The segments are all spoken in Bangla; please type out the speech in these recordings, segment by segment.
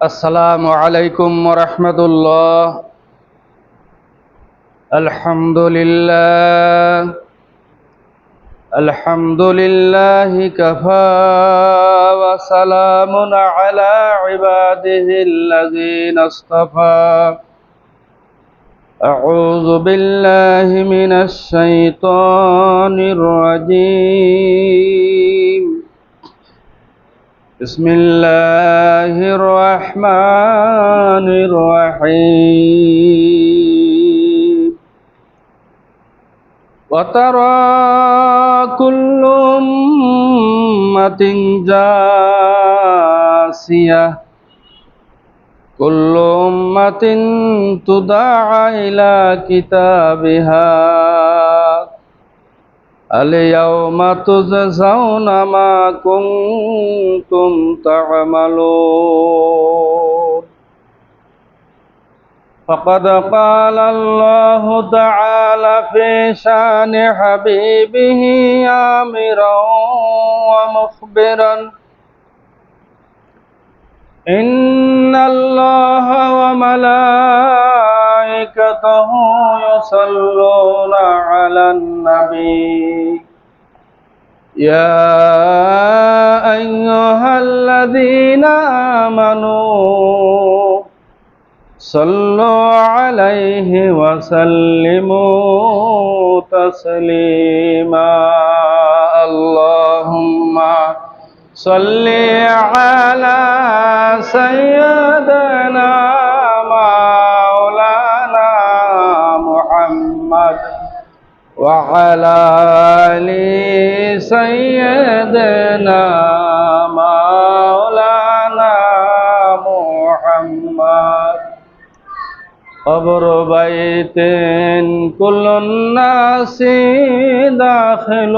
السلام عليكم ورحمة الله. الحمد لله. الحمد لله كفى وسلام على عباده الذين اصطفى. أعوذ بالله من الشيطان الرجيم. بسم الله الرحمن الرحيم. وترى كل أمة جاثية كل أمة تدعى إلى كتابها اليوم تجزون ما كنتم تعملون. فقد قال الله تعالى في شان حبيبه آمرا ومخبرا: إن الله وملائكته يصلون على النبي يا أيها الذين آمنوا صلوا عليه وسلموا تسليما. اللهم صل على سيدنا مولانا محمد وعلى آل سيدنا مولانا محمد. قبر بيت كل الناس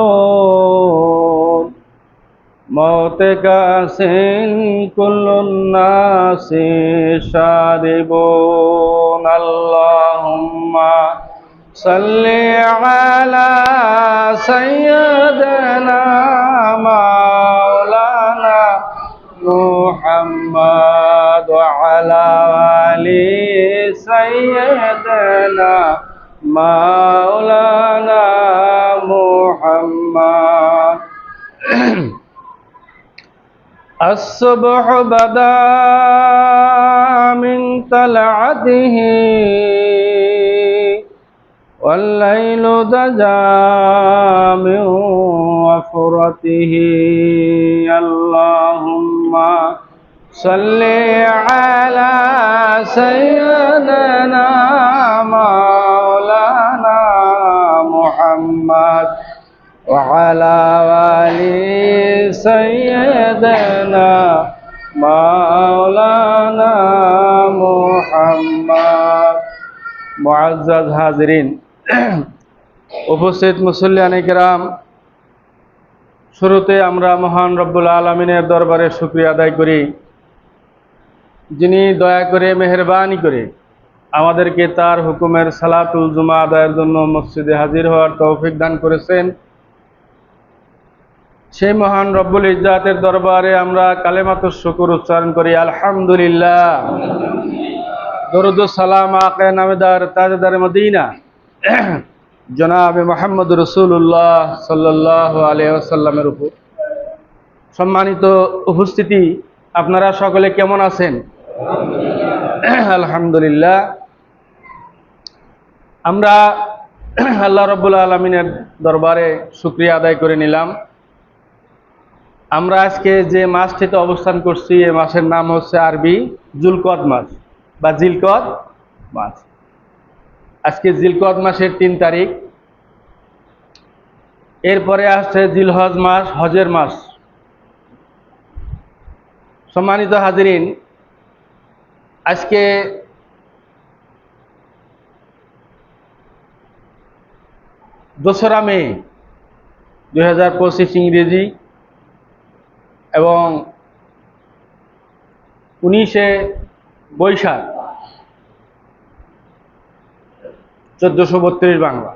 داخلون موت كاس كل الناس شاربون. اللهم صل على سيدنا مولانا محمد وعلى آل سيدنا مولانا محمد. الصبح بدا من طلعته والليل دجى من وفرته. اللهم صل على سيدنا مولانا محمد وعلى آل سيدنا مولانا محمد. মুআজ্জাজ হাজিরিন, উপস্থিত মুসল্লিয়ানে কিরাম, শুরুতে আমরা মহান রব্বুল আলামিনের দরবারে শুকরিয়া আদায় করি, যিনি দয়া করে মেহেরবানি করে আমাদেরকে তার হুকুমের সালাতুল জুমা আদায়ের জন্য মসজিদে হাজির হওয়ার তৌফিক দান করেছেন। সেই মহান রব্বুল ইজ্জাতের দরবারে আমরা কালেমাতুশ শুকর উচ্চারণ করি, আলহামদুলিল্লাহ। দরুদ ও সালাম আকে নামেদার তাজদার মদিনা জনাবে মুহাম্মদ রাসূলুল্লাহ সাল্লাল্লাহু আলাইহি ওয়াসাল্লামের উপর। সম্মানিত উপস্থিতি, আপনারা সকলে কেমন আছেন? আলহামদুলিল্লাহ। আমরা আল্লাহ রাব্বুল আলামিনের দরবারে শুকরিয়া আদায় করে নিলাম। আমরা আজকে যে মাসটিতে অবস্থান করছি, এই মাসের নাম হচ্ছে আরবি জুলকদ মাস বা জিলকদ মাস। আজকে জিলকদ মাসের 3 তারিখ। এরপরে আসছে জিলহজ মাস, হজের মাস। সম্মানিত হাজিরিন, আজকে 2রা মে 2025 ইংরেজি এবং 19শে বৈশাখ 1432 বাংলা।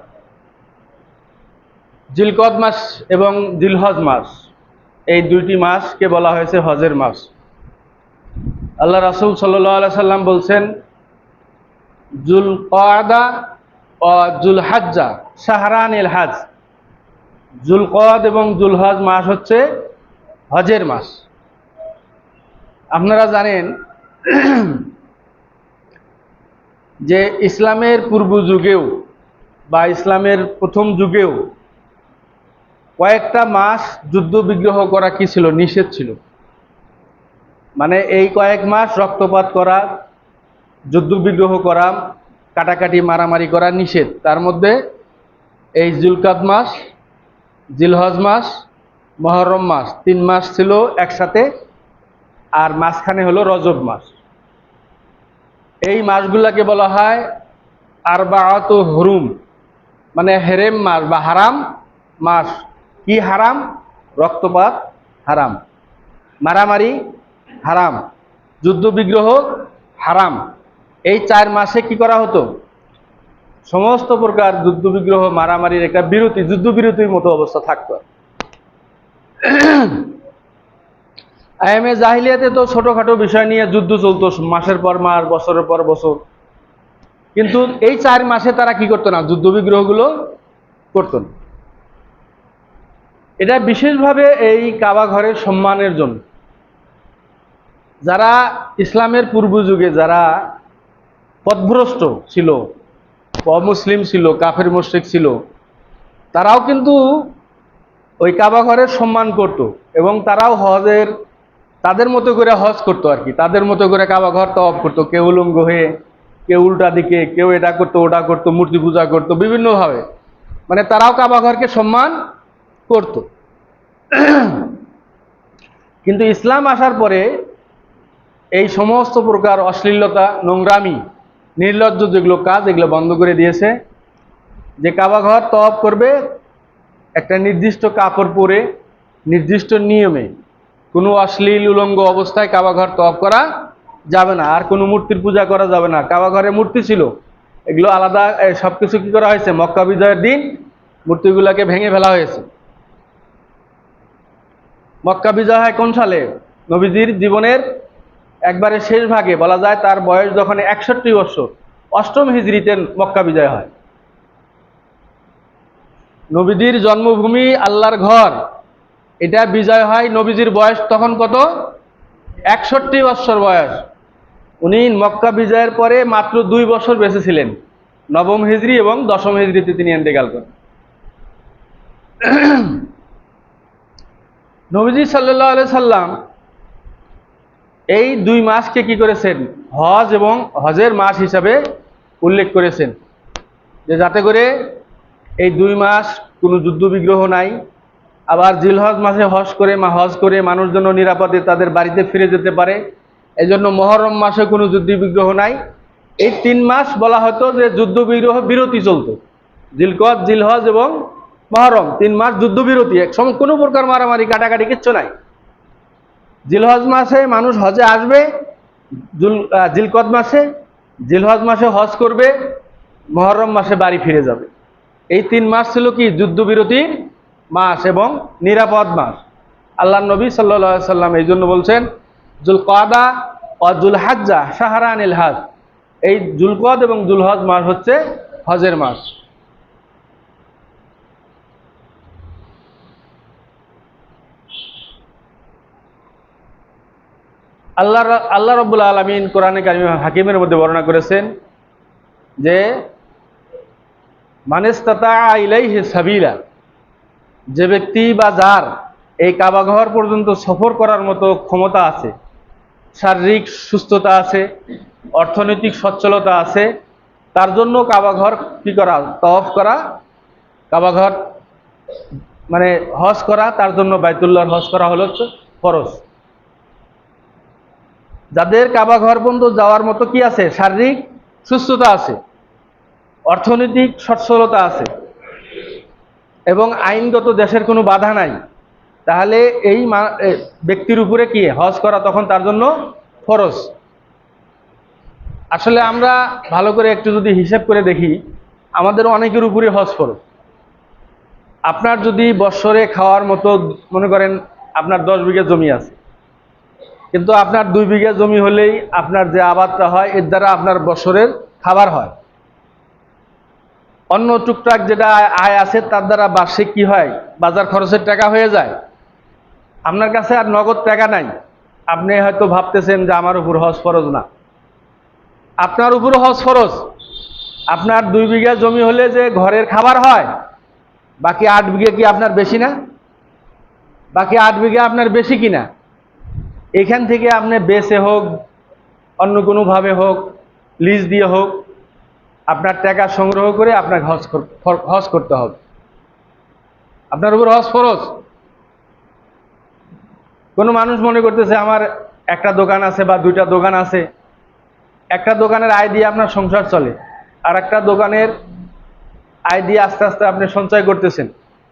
জিলকদ মাস এবং জিলহজ মাস, এই দুইটি মাসকে বলা হয়েছে হজের মাস। আল্লাহ রাসূল সাল্লাল্লাহু আলাইহি সাল্লাম বলছেন, জুল কআদা ও জুল হাজ্জা শাহরানিল হজ। জুল কদ এবং জুল হজ মাস হচ্ছে হজের মাস। আপনারা জানেন যে ইসলামের পূর্ব যুগেও বা ইসলামের প্রথম যুগেও কয়েকটা মাস যুদ্ধ বিগ্রহ করা কি ছিল? নিষেধ ছিল। মানে এই কয়েক মাস রক্তপাত করা, যুদ্ধ বিগ্রহ করা, কাটাকাটি মারামারি করা নিষেধ। তার মধ্যে এই জুলকাদ মাস, জিলহজ মাস, মহরম মাস, 3 মাস ছিল একসাথে, আর মাঝখানে হলো রজব মাস। এই মাসগুলাকে বলা হয় আরবাআতু হুরুম, মানে হেরেম মাস বা হারাম মাস। কি হারাম? রক্তপাত হারাম, মারামারি হারাম, যুদ্ধ বিগ্রহ হারাম। এই 4 মাসে কি করা হতো? সমস্ত প্রকার যুদ্ধ বিগ্রহ মারামারির একটা বিরতি, যুদ্ধ বিরতির মতো অবস্থা থাকতো। আইএমএ জাহিলিয়াতে তো ছোটখাটো বিষয় নিয়ে যুদ্ধ চলতো মাসের পর মাস, বছরের পর বছর, কিন্তু এই 4 মাসে তারা কি করতো না? যুদ্ধ বিগ্রহগুলো করতো না। এটা বিশেষভাবে এই কাবা ঘরের সম্মানের জন্য। যারা ইসলামের পূর্ব যুগে যারা পথভ্রষ্ট ছিল, অমুসলিম ছিল, কাফের মুশরিক ছিল, তারাও কিন্তু ওই কাবা ঘরের সম্মান করত এবং তারাও হজের তাদের মতো করে হজ করতো আর কি, তাদের মতো করে কাবা ঘর তওয়াফ করতো। কেউ উলঙ্গ হয়ে, কেউ উল্টা দিকে, কেউ এটা করতো ওটা করতো, মূর্তি পূজা করতো বিভিন্নভাবে। মানে তারাও কাবা ঘরকে সম্মান করত। কিন্তু ইসলাম আসার পরে এই সমস্ত প্রকার অশ্লীলতা, নোংরামি, নির্লজ্জ যেগুলো কাজ, এগুলো বন্ধ করে দিয়েছে। যে কাবা ঘর তওয়াফ করবে একটা নির্দিষ্ট কাপড় পরে, নির্দিষ্ট নিয়মে, কোনো অশ্লীল উলঙ্গ অবস্থায় কাবা ঘর তওয়াফ করা যাবে না। আর কোনো মূর্তির পূজা করা যাবে না। কাবা ঘরে মূর্তি ছিল, এগুলো আলাদা, সবকিছু কি করা হয়েছে? মক্কা বিজয়ের দিন মূর্তিগুলোকে ভেঙে ফেলা হয়েছে। মক্কা বিজয় হয় কোন সালে? নবীজির জীবনের একবারে শেষ ভাগে, বলা যায় তার বয়স যখন 61 বছর, 8ম হিজরিতে মক্কা বিজয় হয়। নবীজির জন্মভূমি, আল্লাহর ঘর, এটা বিজয় হয়। নবীজির বয়স তখন কত? 61 বছর বয়স। উনি মক্কা বিজয়ের পরে মাত্র 2 বছর বেঁচে ছিলেন, 9ম হিজরি এবং 10ম হিজরিতে তিনি ইন্তেকাল করেন। নবীজি সাল্লাল্লাহু আলাইহি সাল্লাম এই 2 মাসকে কি করেছেন? হজ এবং হজের মাস হিসাবে উল্লেখ করেছেন, যে যাতে করে এই 2 মাস কোনো যুদ্ধ বিগ্রহ নাই। আবার জিলহজ মাসে হজ করে মানুষ যেন নিরাপদে তাদের বাড়িতে ফিরে যেতে পারে, এই জন্য মহরম মাসে কোনো যুদ্ধ বিগ্রহ নাই। এই 3 মাস বলা হতো যে যুদ্ধ বিগ্রহ বিরতি চলত। জিলকদ, জিলহজ এবং মহরম, 3 মাস যুদ্ধ বিরতি, কোনো প্রকার মারামারি কাটাকাটি কিচ্ছু নাই। জিলহজ মাসে মানুষ হজে আসবে, জিলকদ মাসে, জিলহজ মাসে হজ করবে, মহরম মাসে বাড়ি ফিরে যাবে। এই 3 মাস ছিল কি? যুদ্ধবিরতির মাস এবং নিরাপদ মাস। আল্লাহ নবী সাল্লাল্লাহু আলাইহি সাল্লাম এই জন্য বলছেন, জুলকাদা ও জুলহাজ্জা শাহরানিল হজ। এই জুলকদ এবং জুলহজ মাস হচ্ছে হজের মাস। আল্লাহ রাব্বুল আলামিন কোরআনে কারিম হাকিমের মধ্যে বর্ণনা করেছেন যে মানিস্তাতা ইলাইহি সাবিলা, যে ব্যক্তি বা যার এই কাবা ঘর পর্যন্ত সফর করার মতো ক্ষমতা আছে, শারীরিক সুস্থতা আছে, অর্থনৈতিক সচ্ছলতা আছে, তার জন্য কাবা ঘর কি করা? তওয়াফ করা, কাবা ঘর মানে হজ করা, তার জন্য বাইতুল্লাহর হজ করা হলো ফরজ। যাদের কাবা ঘর পর্যন্ত যাওয়ার মতো কি আছে? শারীরিক সুস্থতা আছে, অর্থনৈতিক সচ্ছলতা আছে এবং আইনগত দেশের কোনো বাধা নাই, তাহলে এই ব্যক্তির উপরে কি হজ করা তখন তার জন্য ফরজ। আসলে আমরা ভালো করে একটু যদি হিসাব করে দেখি, আমাদের অনেকের উপরে হজ ফরজ। আপনার যদি বৎসরে খাওয়ার মতো, মনে করেন আপনার 10 বিঘা জমি আছে, কিন্তু আপনার 2 বিঘা জমি হলেই আপনার যে আবাদটা হয় এর দ্বারা আপনার বছরের খাবার হয়। অন্য টুকটাক যেটা আয় আছে তার দ্বারা বার্ষিক কি হয়, বাজার খরচের টাকা হয়ে যায়। আপনার কাছে আর নগদ টাকা নাই। আপনি হয়তো ভাবতেছেন যে আমার উপর হজ ফরজ না, আপনার উপর হজ ফরজ। আপনার 2 বিঘা জমি হলে যে ঘরের খাবার হয়, বাকি 8 বিঘা কি আপনার বেশি না? বাকি 8 বিঘা আপনার বেশি কিনা? এখান থেকে আপনি বেচে হোক, অন্য কোনোভাবে হোক, লিজ দিয়ে হোক, আপনার টাকা সংগ্রহ করে আপনাকে হজ করতে হবে। আপনার উপর হজ ফরজ। কোনো মানুষ মনে করতেছে আমার একটা দোকান আছে বা 2টা দোকান আছে, একটা দোকানের আয় দিয়ে আপনার সংসার চলে, আর একটা দোকানের আয় দিয়ে আস্তে আস্তে আপনি সঞ্চয় করতেছেন।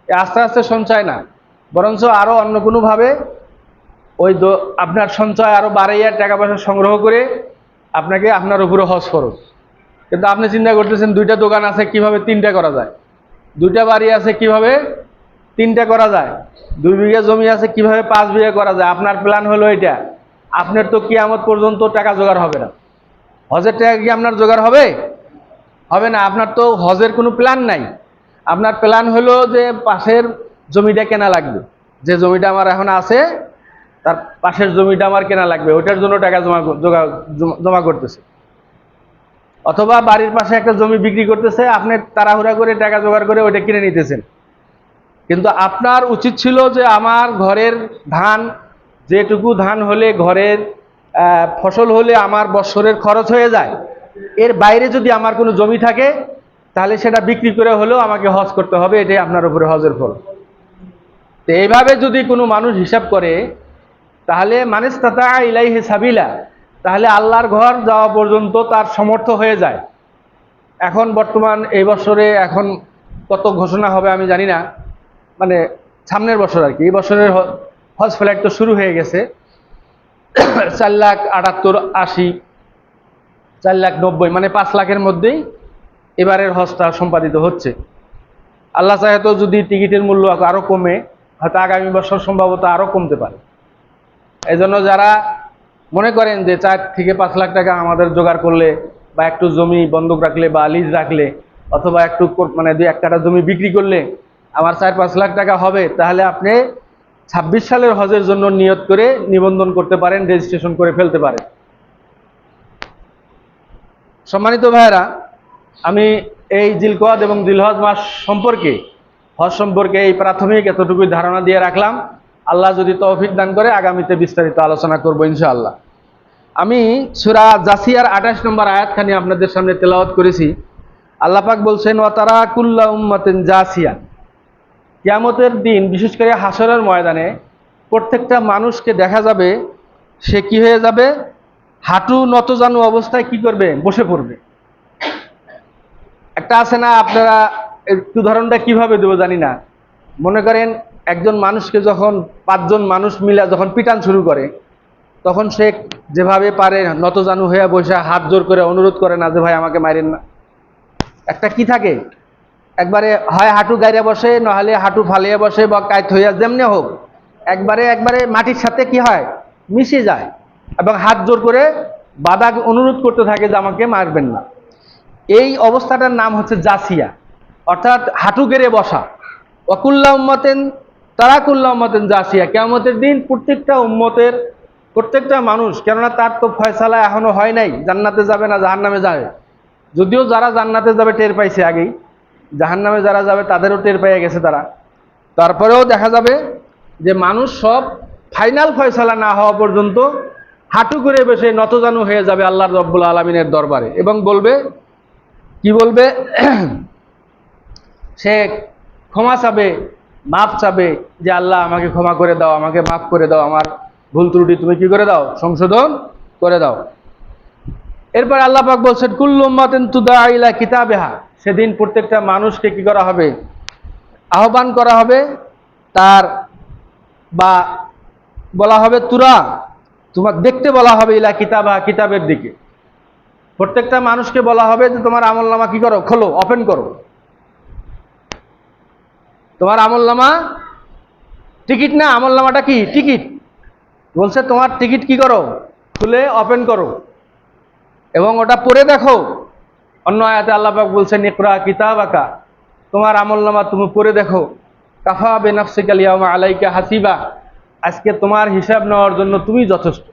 আস্তে আস্তে সঞ্চয় না, বরঞ্চ আরো অন্য কোনোভাবে ওই আপনার সঞ্চয় আরো বাড়াইয়া টাকা পয়সা সংগ্রহ করে আপনাকে আপনার উপরে হজ ফরজ। কিন্তু আপনি চিন্তা করতেছেন 2টা দোকান আছে কিভাবে 3টা করা যায়, 2টা বাড়ি আছে কিভাবে 3টা করা যায়, 2 বিঘা জমি আছে কিভাবে 5 বিঘা করা যায়। আপনার প্ল্যান হলো এটা। আপনার তো কিয়ামত পর্যন্ত টাকা জোগাড় হবে না। হজের টাকা কি আপনার জোগাড় হবে? হবে না। আপনার তো হজের কোনো প্ল্যান নাই। আপনার প্ল্যান হলো যে পাশের জমিটা কেনা লাগবে, যে জমিটা আমার এখন আছে তার পাশের জমিটা আমার কেনা লাগবে, ওইটার জন্য টাকা জমা করতেছে। অথবা বাড়ির পাশে একটা জমি বিক্রি করতেছে, আপনি তাড়াহুড়া করে টাকা জোগাড় করে ওইটা কিনে নিতেছেন। কিন্তু আপনার উচিত ছিল যে আমার ঘরের ধান, যেটুকু ধান হলে ঘরের ফসল হলে আমার বছরের খরচ হয়ে যায়, এর বাইরে যদি আমার কোনো জমি থাকে তাহলে সেটা বিক্রি করে হলেও আমাকে হজ করতে হবে। এটাই আপনার উপরে হজের ফল। তো এইভাবে যদি কোনো মানুষ হিসাব করে তাহলে মানিস্তাতা ইলাইহি সাবিলা, তাহলে আল্লাহর ঘর যাওয়া পর্যন্ত তার সমর্থ হয়ে যায়। এখন বর্তমান এই বছরে এখন কত ঘোষণা হবে আমি জানি না, মানে সামনের বছর আর কি। এই বছরের হজ ফ্লাইট তো শুরু হয়ে গেছে। 4,78,80, 4,90,000, মানে 5 লাখের মধ্যেই এবারের হজটা সম্পাদিত হচ্ছে। আল্লাহ চাহে তো যদি টিকিটের মূল্য আরো কমে, হয়তো আগামী বছর সম্ভবত আরো কমতে পারে। এই জন্য যারা মনে করেন যে 4 থেকে 5 লাখ টাকা আমাদের জোগাড় করলে বা একটু জমি বন্ধক রাখলে বা লিজ রাখলে অথবা একটু মানে 2-1 কাঠা জমি বিক্রি করলে আমার 4-5 লাখ টাকা হবে, তাহলে আপনি 26 সালের হজের জন্য নিয়ত করে নিবন্ধন করতে পারেন, রেজিস্ট্রেশন করে ফেলতে পারেন। সম্মানিত ভাইয়েরা, আমি এই জিলকদ এবং জিলহজ মাস সম্পর্কে, হজ সম্পর্কে এই প্রাথমিক এতটুকুই ধারণা দিয়ে রাখলাম। আল্লাহ যদি তৌফিক দান করে আগামীতে বিস্তারিত আলোচনা করব ইনশাআল্লাহ। আমি সূরা জাসিয়ার 28 নম্বর আয়াতখানি আপনাদের সামনে তেলাওয়াত করেছি। আল্লাহ পাক বলছেন, ওয়া তারা কুল্লা উম্মাতিন জাসিয়া, কিয়ামতের দিন বিশেষ করে হাসরের ময়দানে প্রত্যেকটা মানুষকে দেখা যাবে সে কি হয়ে যাবে, হাঁটু নতজানু অবস্থায় কি করবে, বসে পড়বে। একটা আছে না, আপনারা উদাহরণটা কিভাবে দেবো জানি না। মনে করেন একজন মানুষকে যখন 5 জন মানুষ মিলে যখন পিটান শুরু করে, তখন সে যেভাবে পারে নতজানু হয়ে বসে হাত জোর করে অনুরোধ করে না যে ভাই আমাকে মারেন না। একটা কি থাকে, একবারে হয় হাঁটু গাইরে বসে, নাহলে হাঁটু ফালিয়ে বসে বা কাইত হইয়া যেমনি হোক একবারে মাটির সাথে কি হয়, মিশে যায় এবং হাত জোর করে বাধা অনুরোধ করতে থাকে যে আমাকে মারবেন না। এই অবস্থাটার নাম হচ্ছে জাসিয়া, অর্থাৎ হাঁটু গেড়ে বসা। ওয়াকুল্লা উম্মতেন তারা কুল্লা উম্মতেন জাসিয়া, কিয়ামতের দিন প্রত্যেকটা উম্মতের, প্রত্যেকটা মানুষ, কেননা তার তো ফয়সালা এখনো হয় নাই জান্নাতে যাবে না জাহান্নামে যাবে। যদিও যারা জান্নাতে যাবে টের পাইছে আগেই, জাহান্নামে যারা যাবে তাদেরও টের পেয়ে গেছে তারা। তারপরেও দেখা যাবে যে মানুষ সব ফাইনাল ফয়সালা না হওয়া পর্যন্ত হাঁটু করে বসে নতজানু হয়ে যাবে আল্লাহ রব্বুল আলামিনের দরবারে এবং বলবে, কি বলবে, সে ক্ষমা চাবে, মাফ চাবে যে আল্লাহ আমাকে ক্ষমা করে দাও, আমাকে মাফ করে দাও, আমার ভুল ত্রুটি তুমি কি করে দাও, সংশোধন করে দাও। এরপর আল্লাহ পাক বলছেন, কুল্লু উম্মাতিন তুদা ইলা কিতাবিহা, সেদিন প্রত্যেকটা মানুষকে কি করা হবে, আহ্বান করা হবে, তার বা বলা হবে তুরা, তোমার দেখতে বলা হবে, ইলা কিতাবা, কিতাবের দিকে। প্রত্যেকটা মানুষকে বলা হবে যে তোমার আমলনামা কি করো, খোলো, ওপেন করো। তোমার আমলনামা টিকিট না, আমলনামাটা কি টিকিট। বলছে তোমার টিকিট কি করো, খুলে ওপেন করো এবং ওটা পড়ে দেখো। অন্য আয়াতে আল্লাহ পাক বলছেন ইকরা কিতাবাকা, তোমার আমলনামা তুমি পড়ে দেখো। কাফা বিনাফসিকা আল-ইয়াওমা আলাইকা হাসিবা, আজকে তোমার হিসাব নেওয়ার জন্য তুমি যথেষ্ট।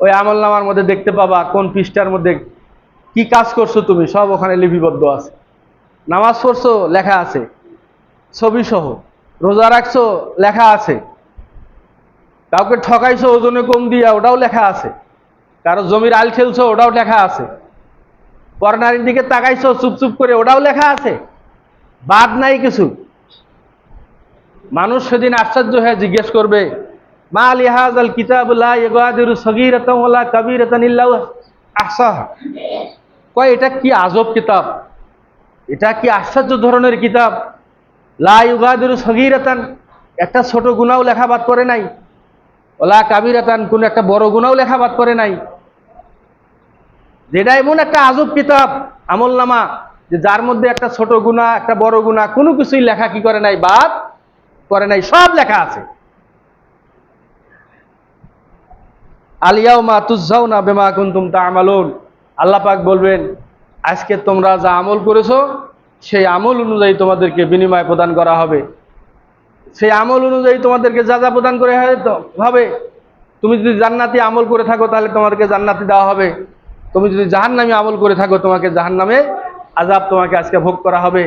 ওই আমলনামার মধ্যে দেখতে পাবা কোন পৃষ্ঠার মধ্যে কি কাজ করছো তুমি, সব ওখানে লিপিবদ্ধ আছে। নামাজ পড়ছো লেখা আছে ছবি সহ, রোজা রাখছো লেখা আছে, কাউকে ঠকাইছো ওজনে কম দিয়া ওটাও লেখা আছে, কারো জমির আল খেলছো ওটাও লেখা আছে, পরনারীর দিকে তাকাইছো চুপ করে ওটাও লেখা আছে, বাদ নাই কিছু। মানুষ সেদিন আশ্চর্য হয়ে জিজ্ঞেস করবে মা লিহাযাল কিতাব লা ইউগাদিরু সগীরাতান ওয়ালা কাবীরাতান ইল্লা আহসাহা, কয় এটা কি আজব কিতাব, এটা কি আশ্চর্য ধরনের কিতাব। লা ইউগাদিরু সগীরাতান, একটা ছোট গুনাহও লেখা বাদ করে নাই, ওয়ালা কাবীরাতান, কোন একটা বড় গুনাহও লেখা বাদ করে নাই। যেটা এমন একটা আজব কিতাব আমলনামা, যে যার মধ্যে একটা ছোট গুনাহ একটা বড় গুনাহ কোনো কিছুই লেখা কি করে নাই, বাদ করে নাই, সব লেখা আছে। আল ইয়াউমা তুজজাউনা বিমা কুনতুম তা'মালুন, আল্লাহ পাক বলবেন আজকে তোমরা যা আমল করেছো সেই আমল অনুযায়ী তোমাদেরকে বিনিময় প্রদান করা হবে। সেই আমল অনুযায়ী তোমাদেরকে যা যা প্রদান করে হবে। তুমি যদি জান্নাতি আমল করে থাকো তাহলে তোমাদেরকে জান্নাতি দেওয়া হবে, তুমি যদি জাহান্নামী আমল করে থাকো তোমাকে জাহান্নামে আযাব তোমাকে আজকে ভোগ করা হবে।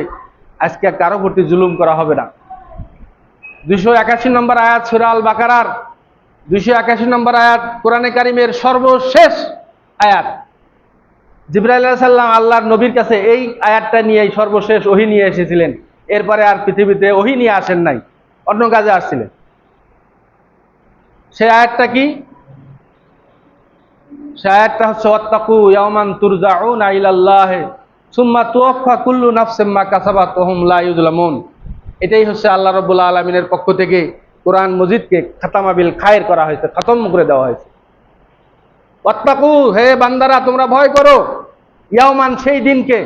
আজকে কারো প্রতি জুলুম করা হবে না। 281 নম্বর আয়াত সূরা আল বাকারার 281 নম্বর আয়াত, কোরআনে কারিমের সর্বশেষ আয়াত। জিবরাইল আলাইহিস সালাম আল্লাহর নবীর কাছে এই আয়াতটা নিয়ে সর্বশেষ ওহী নিয়ে এসেছিলেন, এরপরে আর পৃথিবীতে ওহী নিয়ে আসেন নাই, অন্য কাজে আসছিলেন। সেই আয়াতটা কি? সেই আয়াতটা হচ্ছে ওয়াত্তাকু ইয়াওমান তুরজাউনা ইলাল্লাহি সুম্মা তুওয়াফা কুল্লু নাফসিম মা কাসাবাত ওয়া হুম লা ইউযলামুন। এটাই হচ্ছে আল্লাহ রাব্বুল আলামিনের পক্ষ থেকে কোরআন মজিদকে খাতামা বিল খায়ের করা হয়েছে, খতম করে দেওয়া হয়েছে। ওয়াত্তাকু, হে বান্দারা তোমরা ভয় করো, ইয়াওমান, সেই দিনকে,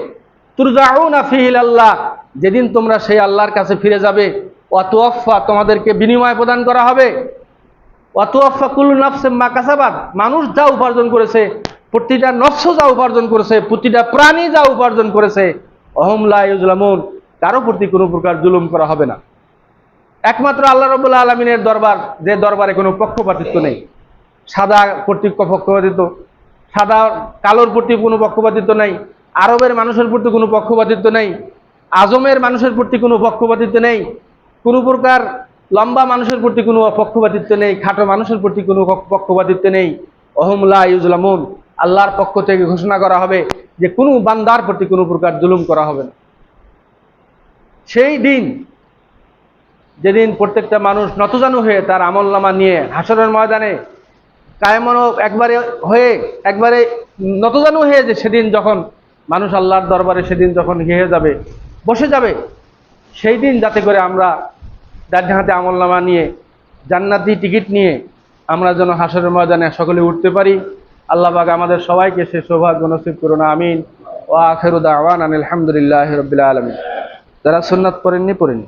তুরজাউনা ফিহি ইলাল্লাহ, যেদিন তোমরা সেই আল্লাহর কাছে ফিরে যাবে, ওয়া তুওয়াফা, তোমাদেরকে বিনিময় প্রদান করা হবে, ওয়া তুওয়াফা কুল্লু নাফসিম মা কাসাবাত, মানুষ যা উপার্জন করেছে, প্রতিটা নফস যা উপার্জন করেছে, প্রতিটা প্রাণী যা উপার্জন করেছে, ওহুম লা ইউযলামুন, কারো প্রতি কোনো প্রকার জুলুম করা হবে না। একমাত্র আল্লাহ রাব্বুল আলামিনের দরবার, যে দরবারে কোনো পক্ষপাতিত্ব নেই। সাদা প্রতি পক্ষপাতিত্ব, সাদা কালোর প্রতি কোনো পক্ষপাতিত্ব নেই, আরবের মানুষের প্রতি কোনো পক্ষপাতিত্ব নেই, আজমের মানুষের প্রতি কোনো পক্ষপাতিত্ব নেই, কোনো প্রকার লম্বা মানুষের প্রতি কোনো পক্ষপাতিত্ব নেই, খাটো মানুষের প্রতি কোনো পক্ষপাতিত্ব নেই। ওহুম লা ইউযলামুন, আল্লাহর পক্ষ থেকে ঘোষণা করা হবে যে কোনো বান্দার প্রতি কোনো প্রকার জুলুম করা হবে না। সেই দিন, যেদিন প্রত্যেকটা মানুষ নতজানু হয়ে তার আমলনামা নিয়ে হাসরের ময়দানে কায়েমন একবারে নতজানু হয়ে, যে সেদিন যখন মানুষ আল্লাহর দরবারে সেদিন যখন হেয়ে যাবে, বসে যাবে, সেই দিন যাতে করে আমরা যার হাতে আমলনামা নিয়ে জান্নাতি টিকিট নিয়ে আমরা যেন হাসরের ময়দানে সকলে উঠতে পারি। আল্লাহ পাক আমাদের সবাইকে সে সৌভাগ্য নসিব করুন, আমিন। ওয়া আখিরু দাওয়ানা আলহামদুলিল্লাহি রাব্বিল আলামিন। যারা সুন্নাত পড়েননি পড়েন।